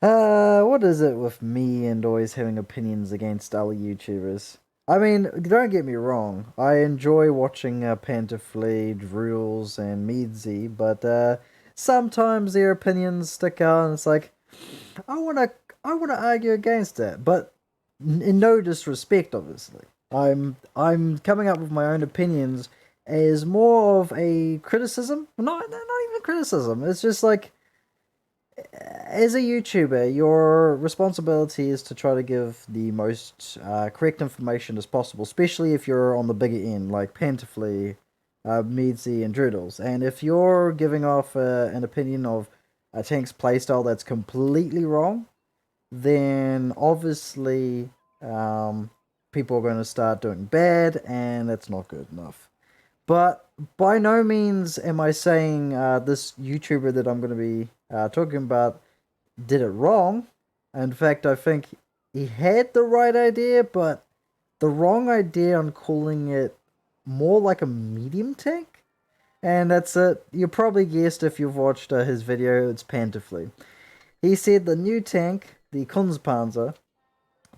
What is it with me and always having opinions against other YouTubers? I mean, don't get me wrong. I enjoy watching Pantouflee, Rules, and Meadsy, but sometimes their opinions stick out, and it's like I wanna, I wanna argue against that, but in no disrespect, obviously. I'm coming up with my own opinions as more of a criticism. Not even criticism. It's just like as a YouTuber, your responsibility is to try to give the most correct information as possible, especially if you're on the bigger end, like Pantouflee, Meadsy, and Droodles. And if you're giving off an opinion of a tank's playstyle that's completely wrong, then obviously people are going to start doing bad, and that's not good enough. But by no means am I saying this YouTuber that I'm going to be talking about did it wrong. In fact, I think he had the right idea, but the wrong idea on calling it more like a medium tank. And that's it. You probably guessed if you've watched his video, it's Pantouflee. He said the new tank, the Kunze Panzer,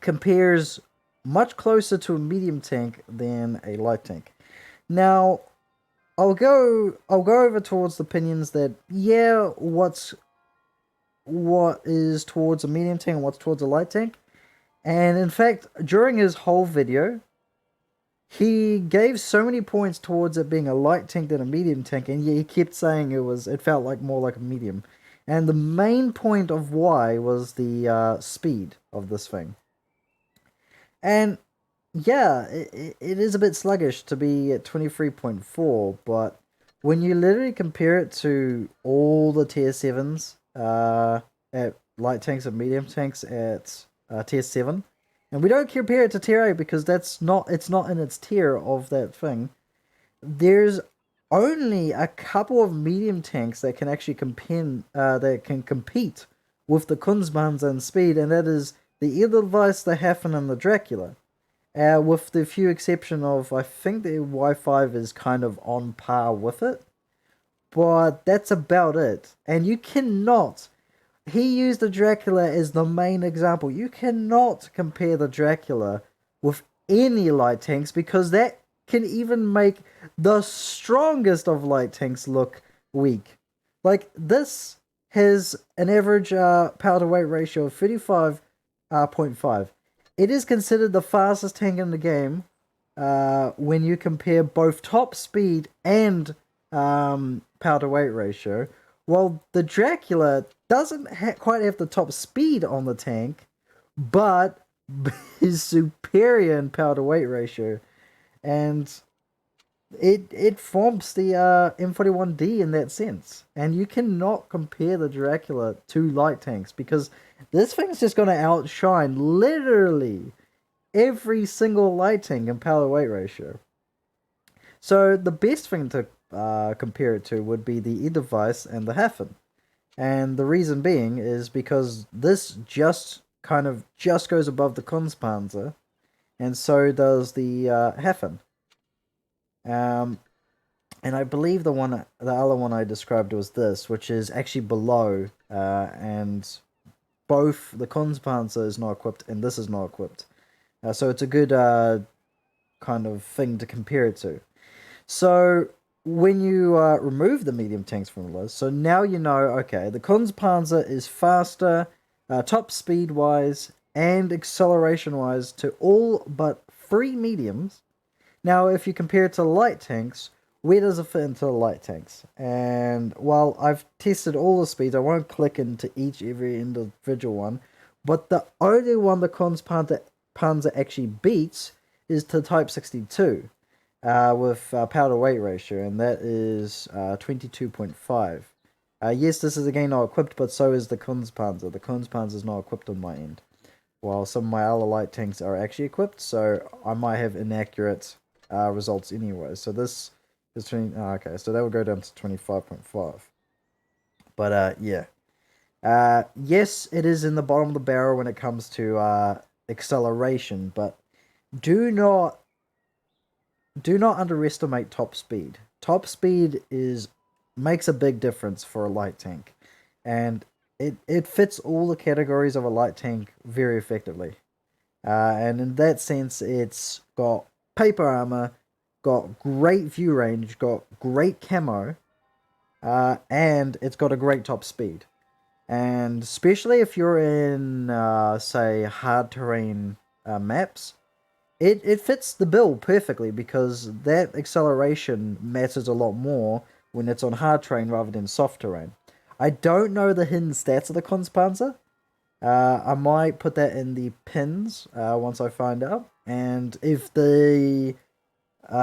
compares much closer to a medium tank than a light tank. Now, I'll go over towards the opinions that yeah, what is towards a medium tank and what's towards a light tank. And in fact, during his whole video, he gave so many points towards it being a light tank than a medium tank, and yeah, he kept saying it felt like more like a medium. And the main point of why was the speed of this thing. And yeah, it is a bit sluggish to be at 23.4, but when you literally compare it to all the tier 7s at light tanks and medium tanks at tier 7, and we don't compare it to tier 8 because it's not in its tier of that thing. There's only a couple of medium tanks that can actually compete with the Kunzmans and speed, and that is the Edelweiss, the Hafen, and the Dracula. With the few exception of, I think the Y5 is kind of on par with it, but that's about it. And you cannot. He used the Dracula as the main example. You cannot compare the Dracula with any light tanks because that can even make the strongest of light tanks look weak. Like this has an average power to weight ratio of 35.5. It is considered the fastest tank in the game when you compare both top speed and power to weight ratio. While the Dracula doesn't quite have the top speed on the tank, but is superior in power to weight ratio. And it forms the M41D in that sense. And you cannot compare the Dracula to light tanks because this thing's just going to outshine literally every single light tank in power to weight ratio. So the best thing to compare it to would be the Edelweiss and the Hafen. And the reason being is because this just goes above the Kunzpanzer, and so does the Hafen. And I believe the other one I described was this, which is actually below, and both the Kunzpanzer is not equipped and this is not equipped. So it's a good kind of thing to compare it to. So when you remove the medium tanks from the list, so now you know, okay, the Kunzpanzer is faster, top speed wise, and acceleration wise to all but 3 mediums. Now, if you compare it to light tanks, where does it fit into the light tanks? And while I've tested all the speeds, I won't click into every individual one, but the only one the Panzer actually beats is the Type 62 with power to weight ratio, and that is 22.5. Yes, this is again not equipped, but so is the Kunzpanzer. The Kunzpanzer is not equipped on my end, while some of my other light tanks are actually equipped, so I might have inaccurate results anyway. So this is 20. Oh, okay, so that would go down to 25.5. But yeah. Yes, it is in the bottom of the barrel when it comes to acceleration, but do not underestimate top speed. Top speed makes a big difference for a light tank, and it fits all the categories of a light tank very effectively. And in that sense, it's got paper armor, got great view range, got great camo, and it's got a great top speed. And especially if you're in, say, hard terrain maps, it fits the bill perfectly because that acceleration matters a lot more when it's on hard terrain rather than soft terrain. I don't know the hidden stats of the Kunze Panzer. I might put that in the pins once I find out. And if the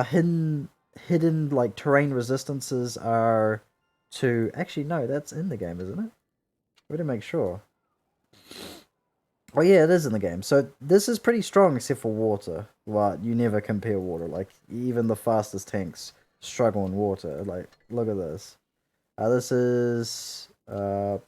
hidden like terrain resistances are to actually no, that's in the game, isn't it? We to make sure. Oh yeah, it is in the game. So this is pretty strong except for water. Well, you never compare water. Like even the fastest tanks struggle in water. Like look at this. This is 90.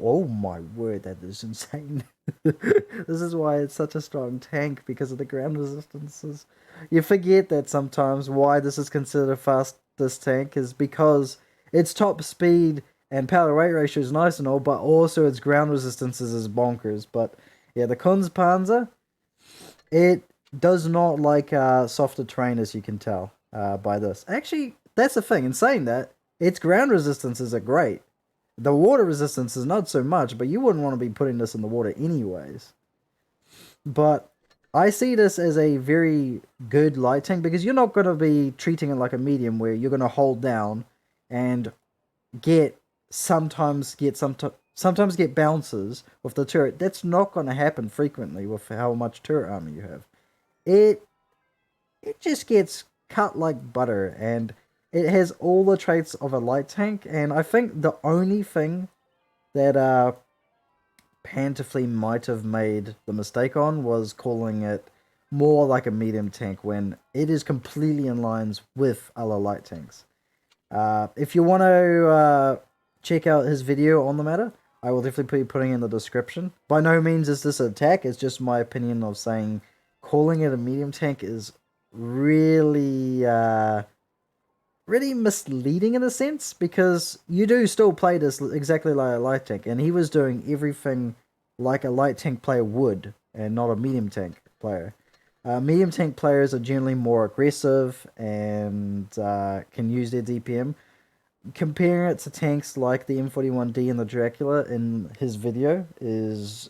Oh my word, that is insane. This is why it's such a strong tank because of the ground resistances. You forget that sometimes why this is considered a fastest tank is because its top speed and power to weight ratio is nice and all, but also its ground resistances is bonkers. But yeah, the Kunze Panzer, it does not like softer terrain, as you can tell by this. Actually, that's the thing. In saying that, its ground resistances are great. The water resistance is not so much, but you wouldn't want to be putting this in the water anyways. But I see this as a very good light tank because you're not going to be treating it like a medium where you're going to hold down and get sometimes get bounces with the turret. That's not going to happen frequently with how much turret armor you have. It just gets cut like butter, and it has all the traits of a light tank. And I think the only thing that Pantouflee might have made the mistake on was calling it more like a medium tank when it is completely in lines with other light tanks. If you want to check out his video on the matter, I will definitely be putting in the description. By no means is this an attack, it's just my opinion of saying calling it a medium tank is really really misleading in a sense, because you do still play this exactly like a light tank, and he was doing everything like a light tank player would, and not a medium tank player. Medium tank players are generally more aggressive and can use their DPM. Comparing it to tanks like the M41D and the Dracula in his video is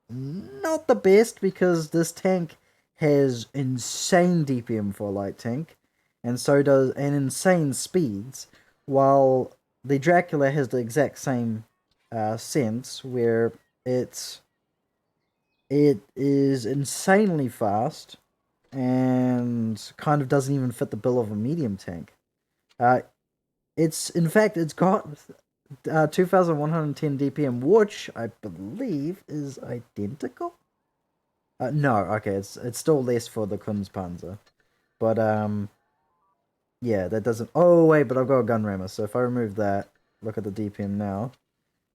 not the best, because this tank has insane DPM for a light tank, and so does an insane speeds, while the Dracula has the exact same sense where it is insanely fast and kind of doesn't even fit the bill of a medium tank. It's got 2110 DPM, which I believe is identical. No, okay, it's still less for the Kunze Panzer, but yeah, that doesn't. Oh wait, but I've got a gun rammer, so if I remove that, look at the DPM now.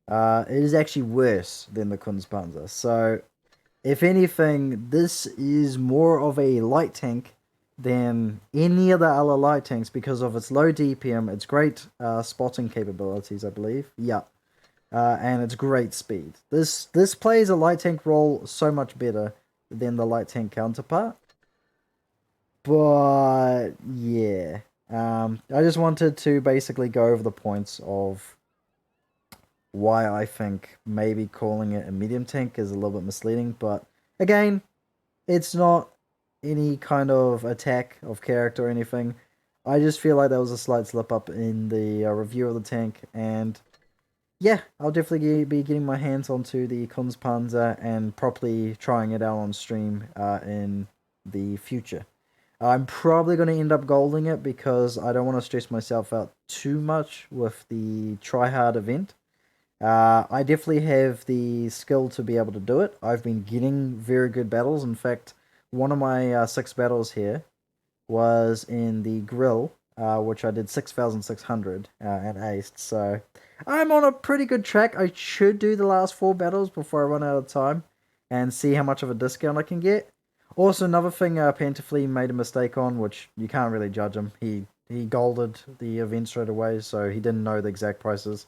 It is actually worse than the Kunze Panzer. So, if anything, this is more of a light tank than any of the other light tanks because of its low DPM, its great spotting capabilities, I believe. Yeah. And its great speed. This plays a light tank role so much better than the light tank counterpart. But yeah, I just wanted to basically go over the points of why I think maybe calling it a medium tank is a little bit misleading. But again, it's not any kind of attack of character or anything. I just feel like that was a slight slip up in the review of the tank, and yeah, I'll definitely be getting my hands onto the Kunze Panzer and properly trying it out on stream in the future. I'm probably going to end up golding it because I don't want to stress myself out too much with the tryhard event. I definitely have the skill to be able to do it. I've been getting very good battles. In fact, one of my 6 battles here was in the grill, which I did 6,600 and aced. So I'm on a pretty good track. I should do the last 4 battles before I run out of time and see how much of a discount I can get. Also, another thing Pantouflee made a mistake on, which you can't really judge him. He he golded the event straight away, so he didn't know the exact prices.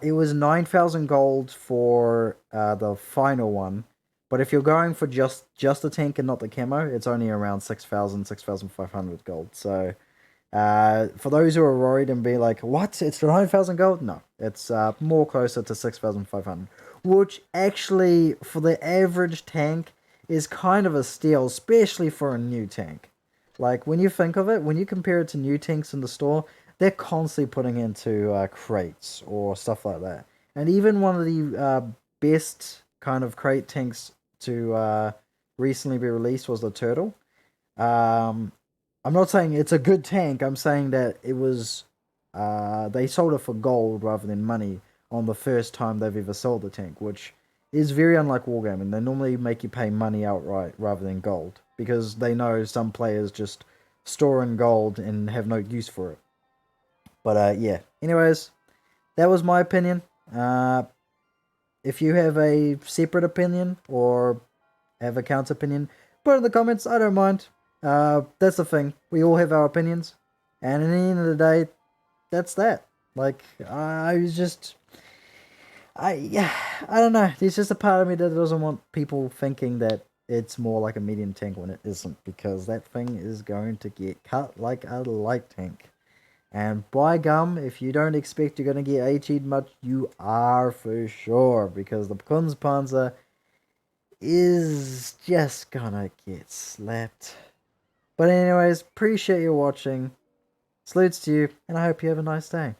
It was 9,000 gold for the final one, but if you're going for just the tank and not the camo, it's only around 6,000, 6,500 gold. So for those who are worried and be like, what? It's 9,000 gold? No, it's more closer to 6,500, which actually, for the average tank, is kind of a steal, especially for a new tank. Like, when you think of it, when you compare it to new tanks in the store, they're constantly putting into crates or stuff like that. And even one of the best kind of crate tanks to recently be released was the Turtle. Um, I'm not saying it's a good tank. I'm saying that it was they sold it for gold rather than money on the first time they've ever sold the tank, which is very unlike Wargaming. They normally make you pay money outright rather than gold because they know some players just store in gold and have no use for it. But yeah. Anyways, that was my opinion. If you have a separate opinion or have a counter opinion, put it in the comments. I don't mind. That's the thing. We all have our opinions, and at the end of the day, that's that. Like, I was just, yeah, I don't know. There's just a part of me that doesn't want people thinking that it's more like a medium tank when it isn't, because that thing is going to get cut like a light tank. And by gum, if you don't expect you're going to get AT'd much, you are for sure, because the Kunze Panzer is just gonna get slapped. But anyways, appreciate you watching. Salutes to you, and I hope you have a nice day.